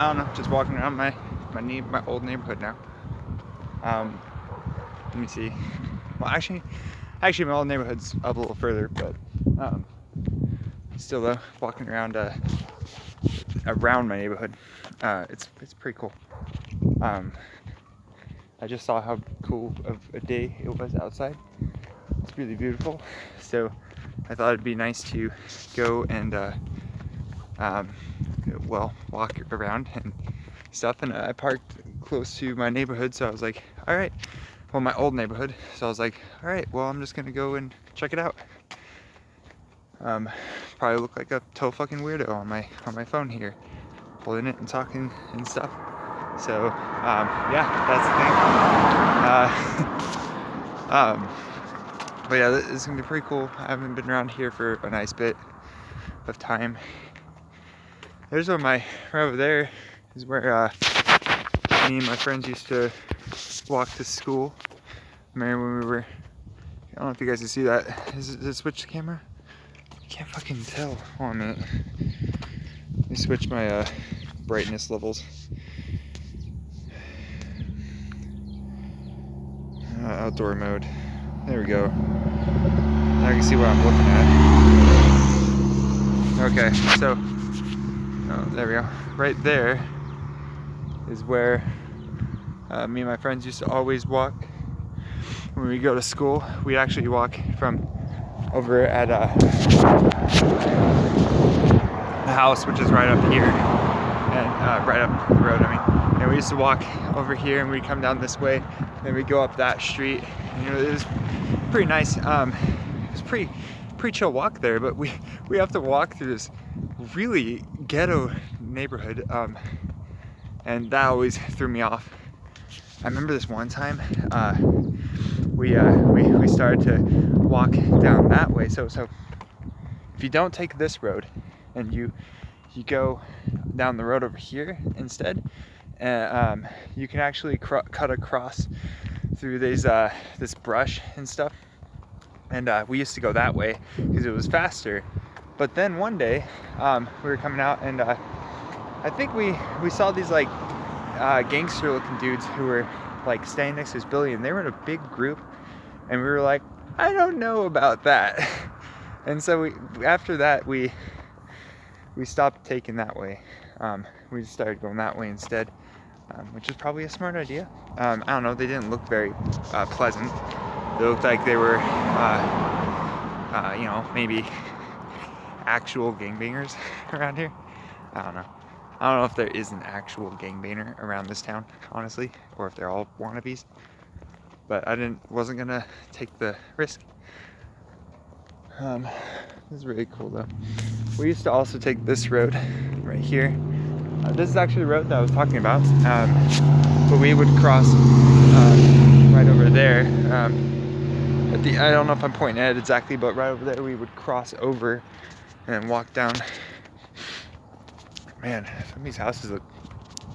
I don't know, just walking around my old neighborhood now. Let me see. Well, actually, my old neighborhood's up a little further, but still walking around around my neighborhood. It's pretty cool. I just saw how cool of a day it was outside. It's really beautiful. So I thought it'd be nice to go and walk around and stuff. And I parked close to my neighborhood, so I was like, all right. Well, my old neighborhood. So I was like, all right. Well, I'm just gonna go and check it out. Probably look like a total fucking weirdo on my phone here, holding it and talking and stuff. So yeah, that's the thing. But yeah, this is gonna be pretty cool. I haven't been around here for a nice bit of time. There's right over there is where me and my friends used to walk to school. Remember when we were, I don't know if you guys can see that. Is it switch the camera? I can't fucking tell. Hold on a minute. Let me switch my brightness levels. Outdoor mode. There we go. Now I can see what I'm looking at. Okay, so there we go. Right there is where me and my friends used to always walk when we go to school. We actually walk from over at the house, which is right up here, and right up the road, I mean. And we used to walk over here, and we'd come down this way, then we'd go up that street. And, you know, it was pretty nice. It was pretty chill walk there, but we have to walk through this really ghetto neighborhood, and that always threw me off. I remember this one time we started to walk down that way. So if you don't take this road and you go down the road over here instead, you can actually cut across through this brush and stuff. And we used to go that way because it was faster. But then one day we were coming out, and I think we saw these like gangster looking dudes who were like standing next to this building, and they were in a big group, and we were like, I don't know about that. And so after that we stopped taking that way. We just started going that way instead, which is probably a smart idea. I don't know, they didn't look very pleasant. They looked like they were you know, maybe actual gangbangers around here. I don't know if there is an actual gangbanger around this town, honestly, or if they're all wannabes. But I wasn't gonna take the risk. This is really cool though. We used to also take this road right here. This is actually the road that I was talking about. But we would cross right over there. I don't know if I'm pointing at it exactly, but right over there we would cross over and walk down. Man, some of these houses look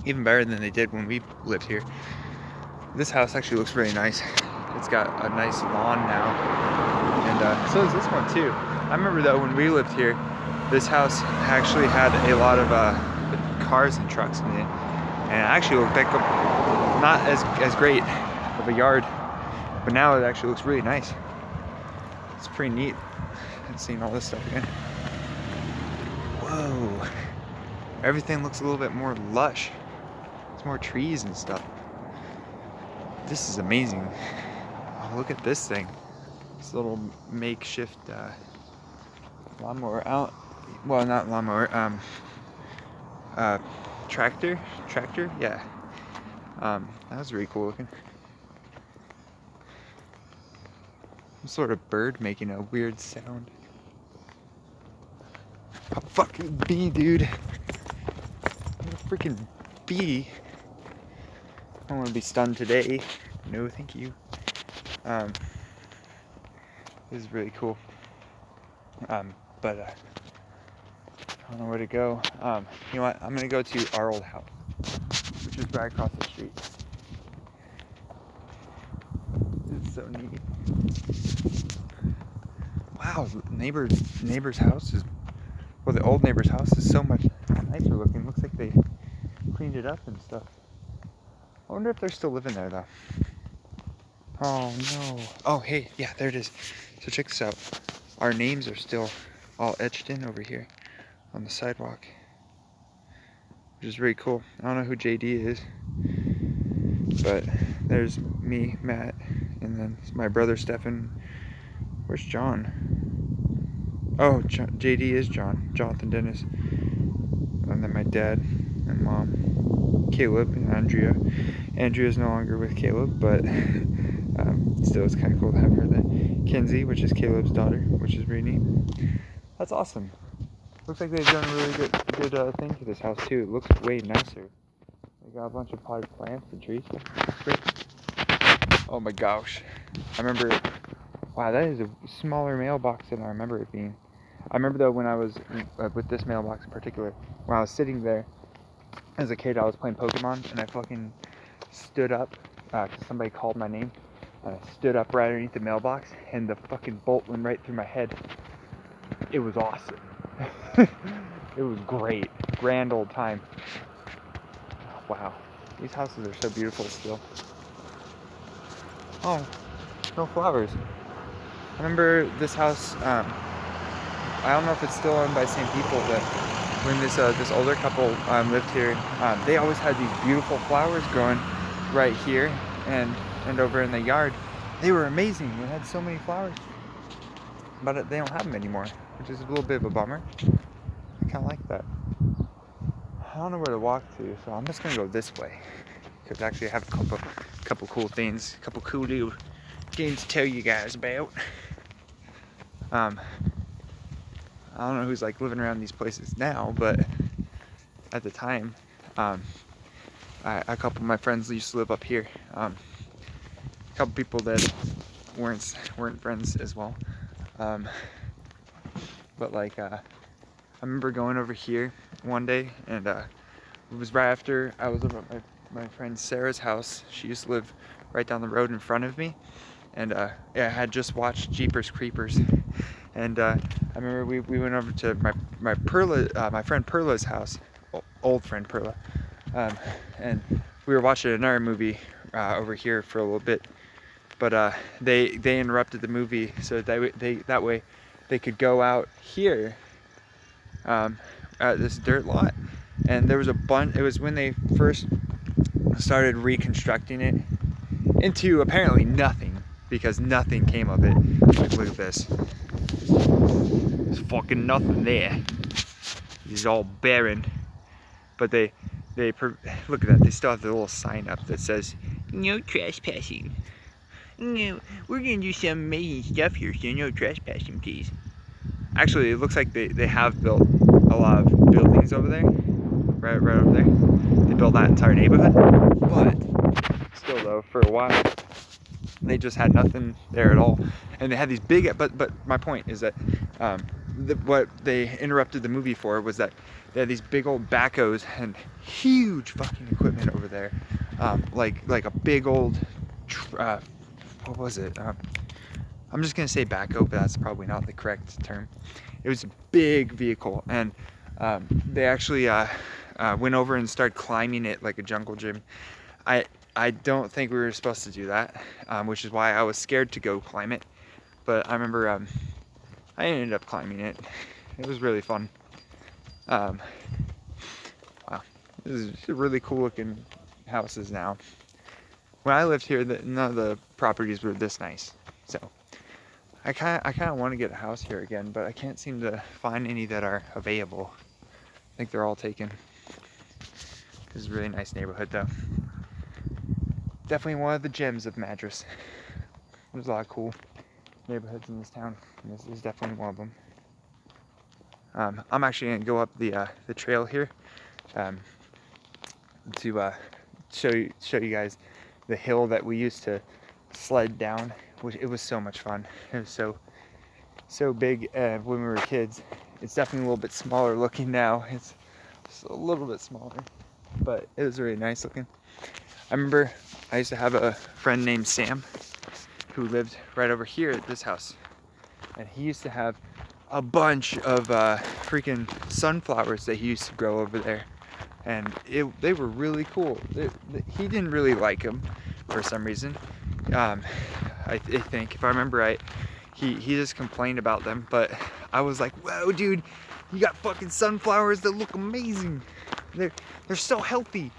even better than they did when we lived here. This house actually looks really nice. It's got a nice lawn now, and so does this one too. I remember though when we lived here, this house actually had a lot of cars and trucks in it, and it actually looked like not as great of a yard, but now it actually looks really nice. It's pretty neat seeing all this stuff again. Whoa. Everything looks a little bit more lush. There's more trees and stuff. This is amazing. Oh, look at this thing. This little makeshift lawnmower out. Well, not lawnmower. Tractor. Yeah. That was really cool looking. Some sort of bird making a weird sound. A fucking bee, dude. A freaking bee. I don't want to be stunned today. No, thank you. This is really cool. But I don't know where to go. You know what? I'm gonna go to our old house, which is right across the street. This is so neat. Wow, neighbor's house is, well, the old neighbor's house is so much nicer looking. Looks like they cleaned it up and stuff. I wonder if they're still living there though. Oh no. Oh hey, yeah, there it is. So check this out. Our names are still all etched in over here on the sidewalk, which is really cool. I don't know who JD is, but there's me, Matt, and then my brother Stefan. Where's John? Oh, JD is John, Jonathan Dennis. And then my dad and mom, Caleb and Andrea. Andrea's no longer with Caleb, but still it's kind of cool to have her there. Kinsey, which is Caleb's daughter, which is really neat. That's awesome. Looks like they've done a really good thing to this house too. It looks way nicer. They got a bunch of potted plants and trees. Great. Oh my gosh. I remember, wow, that is a smaller mailbox than I remember it being. I remember though when I was with this mailbox in particular, when I was sitting there as a kid, I was playing Pokemon and I fucking stood up because somebody called my name. I stood up right underneath the mailbox and the fucking bolt went right through my head. It was awesome. It was great. Grand old time. Wow. These houses are so beautiful still. Oh, no flowers. I remember this house, I don't know if it's still owned by the same people, but when this older couple lived here, they always had these beautiful flowers growing right here and over in the yard. They were amazing. They had so many flowers, but they don't have them anymore, which is a little bit of a bummer. I kind of like that. I don't know where to walk to, so I'm just gonna go this way because actually I have a couple cool things, a couple cool little things to tell you guys about. I don't know who's like living around these places now, but at the time, a couple of my friends used to live up here. A couple people that weren't friends as well. But like, I remember going over here one day, and it was right after I was over at my friend Sarah's house. She used to live right down the road in front of me, and yeah, I had just watched Jeepers Creepers. And I remember we went over to my friend Perla's house, old friend Perla, and we were watching another movie over here for a little bit, but they interrupted the movie so that way they could go out here at this dirt lot, and there was a bunch. It was when they first started reconstructing it into apparently nothing, because nothing came of it. Like, look at this. There's fucking nothing there. It's all barren. But they look at that. They still have the little sign up that says, "No trespassing." No, we're gonna do some amazing stuff here, so no trespassing, please. Actually, it looks like they have built a lot of buildings over there. Right over there. They built that entire neighborhood. But still though, for a while, they just had nothing there at all. And they had these big, but my point is that what they interrupted the movie for was that they had these big old backhoes and huge fucking equipment over there. Like a big old, what was it? I'm just gonna say backhoe, but that's probably not the correct term. It was a big vehicle, and they actually went over and started climbing it like a jungle gym. I don't think we were supposed to do that, which is why I was scared to go climb it. But I remember I ended up climbing it. It was really fun. Wow, this is really cool looking houses now. When I lived here, none of the properties were this nice. So I kind of want to get a house here again, but I can't seem to find any that are available. I think they're all taken. This is a really nice neighborhood though. Definitely one of the gems of Madras. There's a lot of cool neighborhoods in this town, and this is definitely one of them. I'm actually gonna go up the trail here to show you guys the hill that we used to sled down. Which it was so much fun. It was so big when we were kids. It's definitely a little bit smaller looking now. It's a little bit smaller, but it was really nice looking. I remember I used to have a friend named Sam who lived right over here at this house, and he used to have a bunch of freaking sunflowers that he used to grow over there. and they were really cool. He didn't really like them for some reason. I think, if I remember right, he just complained about them, but I was like, whoa, dude, you got fucking sunflowers that look amazing. They're so healthy.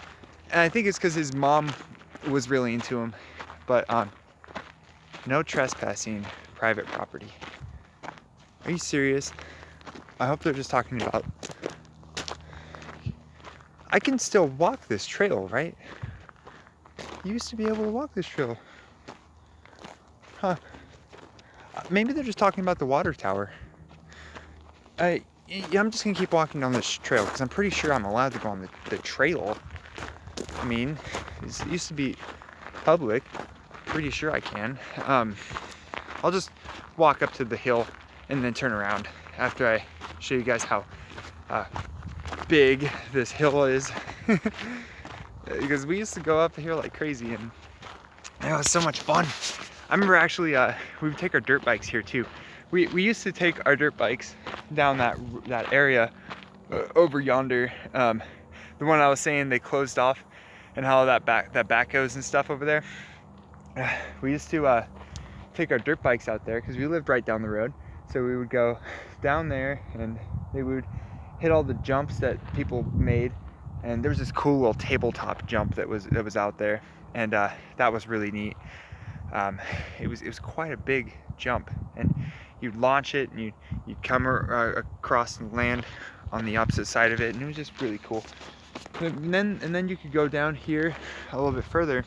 And I think it's because his mom was really into them. But no trespassing private property. Are you serious? I hope they're just talking about, I can still walk this trail, right? You used to be able to walk this trail. Huh. Maybe they're just talking about the water tower. I'm just gonna keep walking down this trail because I'm pretty sure I'm allowed to go on the trail. I mean, it used to be public. Pretty sure I can. I'll just walk up to the hill and then turn around after I show you guys how big this hill is. Because we used to go up here like crazy, and it was so much fun. I remember actually we would take our dirt bikes here too. We used to take our dirt bikes down that area over yonder. The one I was saying they closed off, and how that back goes and stuff over there. We used to take our dirt bikes out there because we lived right down the road. So we would go down there, and they would hit all the jumps that people made. And there was this cool little tabletop jump that was out there, and that was really neat. It was quite a big jump, and you'd launch it, and you'd come across and land on the opposite side of it, and it was just really cool. And then you could go down here a little bit further,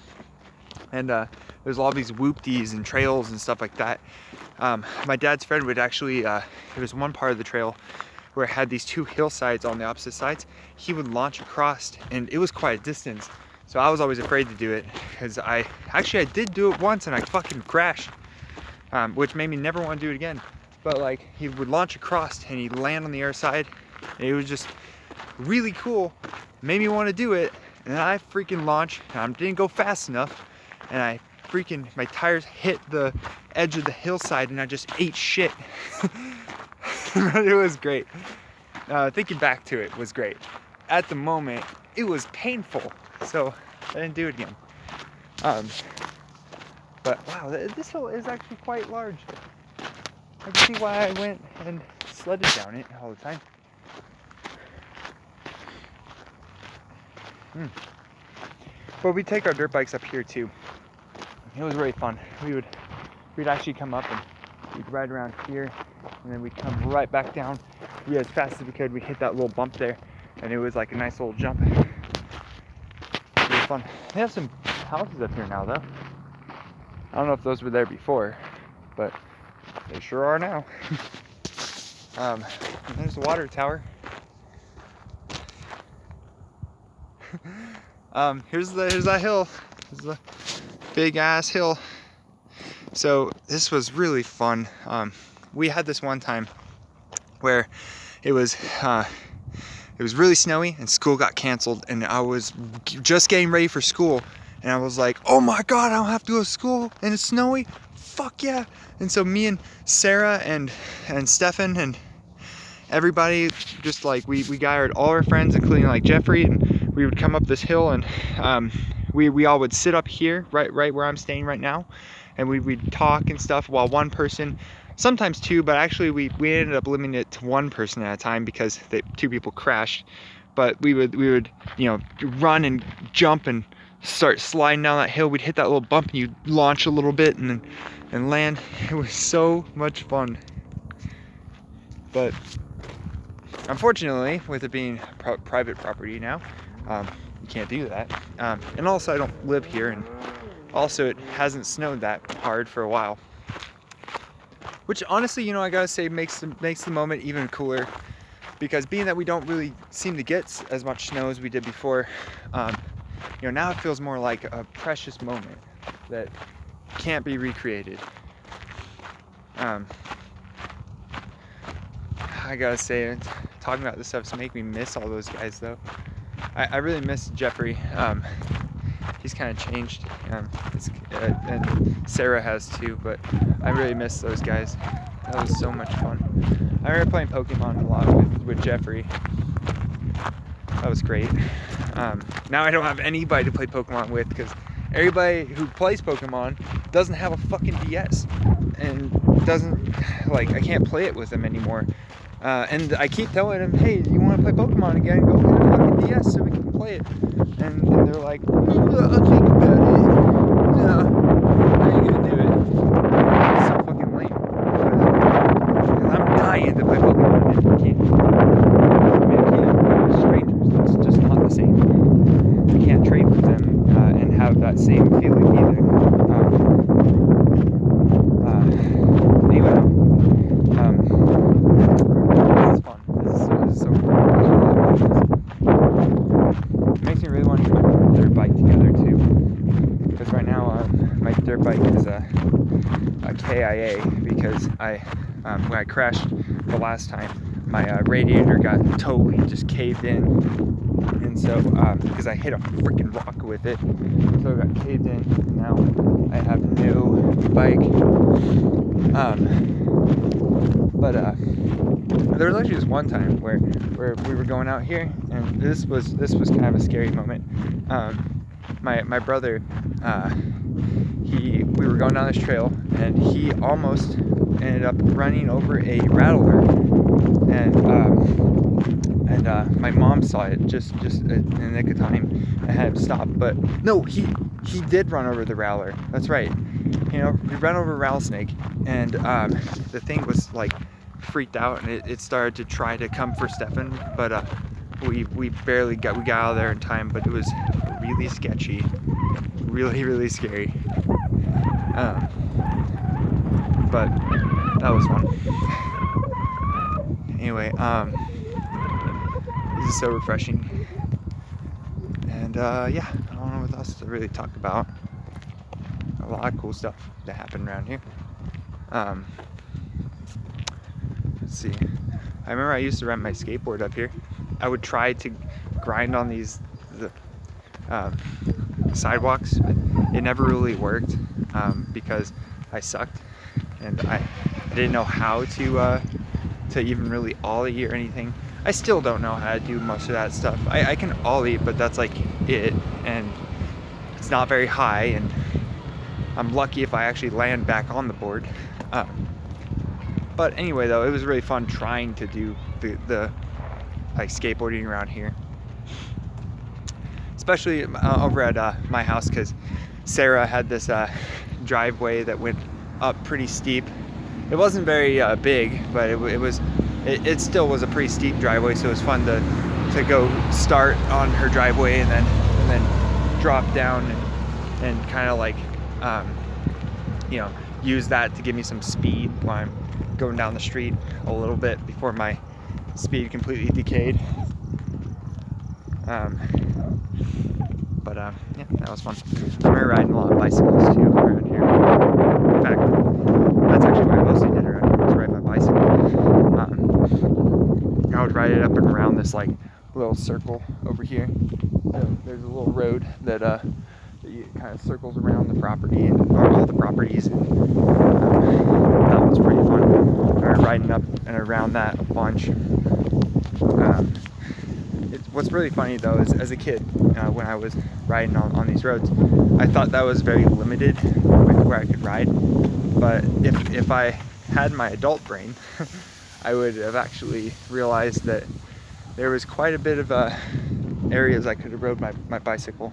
and there's all these whoopties and trails and stuff like that. My dad's friend would actually, there was one part of the trail where it had these two hillsides on the opposite sides. He would launch across, and it was quite a distance. So I was always afraid to do it, because I did do it once, and I fucking crashed, which made me never want to do it again. But like, he would launch across, and he'd land on the other side. And it was just really cool. Made me want to do it, and then I freaking launched, and I didn't go fast enough, and my tires hit the edge of the hillside, and I just ate shit. But it was great. Thinking back to it was great. At the moment, it was painful, so I didn't do it again. But wow, this hill is actually quite large. I can see why I went and sledded down it all the time. But we take our dirt bikes up here too. It was really fun. We'd actually come up, and we'd ride around here, and then we'd come right back down. As fast as we could. We'd hit that little bump there, and it was like a nice little jump. Really fun. They have some houses up here now, though. I don't know if those were there before, but they sure are now. And there's the water tower. Here's that hill. This is a big ass hill. So this was really fun. We had this one time where it was really snowy, and school got canceled, and I was just getting ready for school, and I was like, oh my god, I don't have to go to school and it's snowy, fuck yeah. And so me and Sarah and Stefan and everybody, just like we gathered all our friends, including like Jeffrey, and we would come up this hill, and we all would sit up here right where I'm staying right now, and we'd talk and stuff, while one person, sometimes two, but actually we ended up limiting it to one person at a time because two people crashed. But we would run and jump and start sliding down that hill. We'd hit that little bump, and you'd launch a little bit and land. It was so much fun. But unfortunately, with it being private property now, you can't do that. And also, I don't live here, and also it hasn't snowed that hard for a while. Which honestly, I gotta say, makes the moment even cooler, because being that we don't really seem to get as much snow as we did before, now it feels more like a precious moment that can't be recreated. I gotta say, talking about this stuff's making me miss all those guys, though. I really miss Jeffrey. He's kind of changed, and Sarah has too, but I really miss those guys. That was so much fun. I remember playing Pokemon a lot with Jeffrey. that was great. Now I don't have anybody to play Pokemon with because everybody who plays Pokemon doesn't have a fucking DS and doesn't, like, I can't play it with them anymore. And I keep telling them, hey, you want to play Pokemon again? Go get a fucking DS so we can play it. And they're like, I'll think about it. No, I ain't gonna do it. It's so fucking lame. Because I'm dying to play Pokemon and I can't. I mean, I can't with strangers. It's just not the same. I can't trade with them and have that same feeling either. Anyway, this is fun. This is so fun. It makes me really want to get my dirt bike together too. Because right now my dirt bike is a KIA because when I crashed the last time, my radiator got totally just caved in. And so, because I hit a freaking rock with it, so it got caved in. And now I have a new bike. But there was actually this one time where we were going out here, and this was kind of a scary moment. My brother, we were going down this trail, and he almost ended up running over a rattler, and my mom saw it just in the nick of time and had him stop. But no, he did run over the rattler. That's right. You know, he ran over a rattlesnake, and the thing was like freaked out, and it started to try to come for Stefan, but we barely got out of there in time. But it was really sketchy, really scary. But that was fun. Anyway, this is so refreshing, and yeah, I don't know what else to really talk about. A lot of cool stuff that happened around here. Let's see. I remember I used to rent my skateboard up here. I would try to grind on the sidewalks, but it never really worked because I sucked and I didn't know how to even really ollie or anything. I still don't know how to do most of that stuff. I can ollie, but that's like it, and it's not very high, and I'm lucky if I actually land back on the board. But anyway, though, it was really fun trying to do the like skateboarding around here, especially over at my house, because Sarah had this driveway that went up pretty steep. It wasn't very big, but it still was a pretty steep driveway, so it was fun to go start on her driveway and then drop down and kind of like you know, use that to give me some speed while I'm going down the street a little bit before my speed completely decayed. But yeah, that was fun. I remember riding a lot of bicycles too around here. In fact, that's actually what I mostly did around here, was ride my bicycle. I would ride it up and around this like little circle over here. There's a little road that kind of circles around the property or all the properties. And, that was pretty fun. I remember riding up and around that a bunch. What's really funny though is, as a kid, when I was riding on these roads, I thought that was very limited with where I could ride. But if I had my adult brain, I would have actually realized that there was quite a bit of areas I could have rode my bicycle.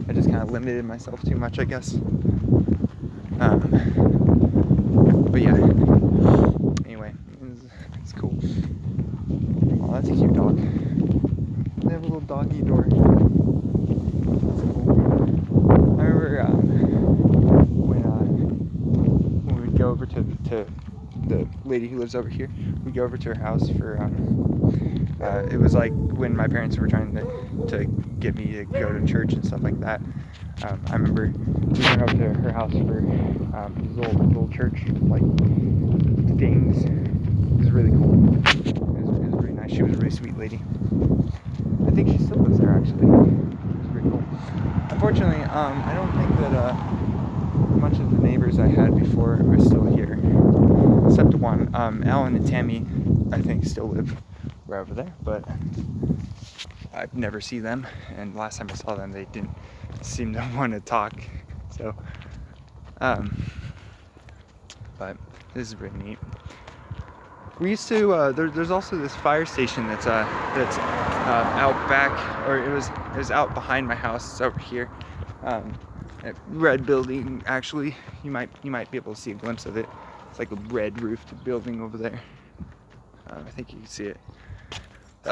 I just kind of limited myself too much, I guess. But yeah. Anyway, it's cool. Oh, that's a cute dog. They have a little doggy door. That's cool. I remember when we'd go over to the lady who lives over here, we'd go over to her house for it was like when my parents were trying to get me to go to church and stuff like that. I remember we went over to her house for these little church like things. It was really cool. It was really nice. She was a really sweet lady. I think she still lives there actually. It was pretty cool. Unfortunately, I don't think that much of the neighbors I had before are still here, except one. Alan and Tammy, I think, still live right over there, but I never see them, and last time I saw them, they didn't seem to want to talk. So, but this is really neat. We used to. There's also this fire station that's out back, or it was out behind my house. It's over here. Red building. Actually, you might be able to see a glimpse of it. It's like a red roofed building over there. I think you can see it.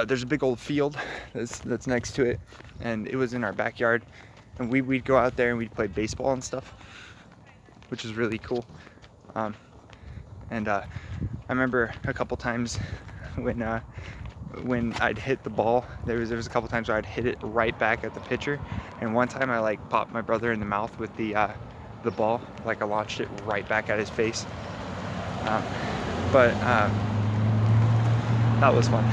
There's a big old field that's next to it, and it was in our backyard. And we'd go out there and we'd play baseball and stuff, which is really cool. I remember a couple times when I'd hit the ball, there was a couple times where I'd hit it right back at the pitcher, and one time I like popped my brother in the mouth with the ball, like I launched it right back at his face. But that was fun.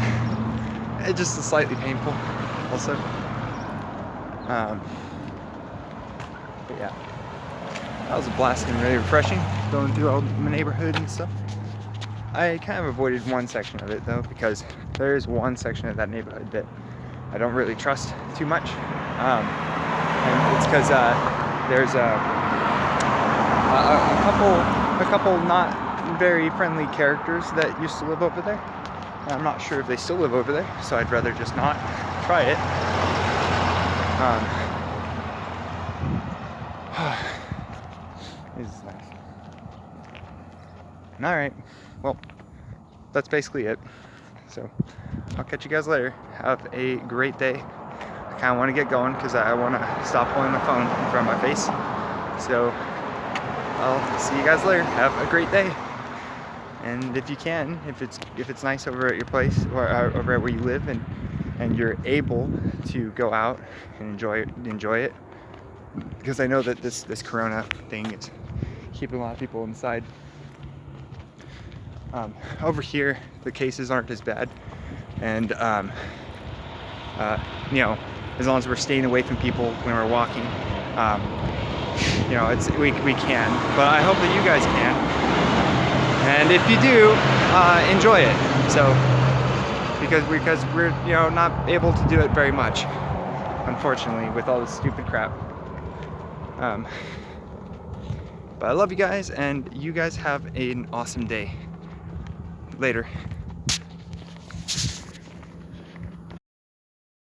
It's just slightly painful, also. But yeah, that was a blast and really refreshing, going through all my neighborhood and stuff. I kind of avoided one section of it though, because there is one section of that neighborhood that I don't really trust too much, and it's because there's a couple not very friendly characters that used to live over there. I'm not sure if they still live over there, so I'd rather just not try it. This is nice. All right, well, that's basically it. So I'll catch you guys later. Have a great day. I kind of want to get going because I want to stop holding my phone in front of my face. So I'll see you guys later. Have a great day. And if you can, if it's nice over at your place or over at where you live, and you're able to go out and enjoy it, because I know that this Corona thing is keeping a lot of people inside. Over here, the cases aren't as bad, and you know, as long as we're staying away from people when we're walking, you know, we can. But I hope that you guys can. And if you do, enjoy it. So, because we're you know, not able to do it very much, unfortunately, with all this stupid crap. But I love you guys, and you guys have an awesome day. Later.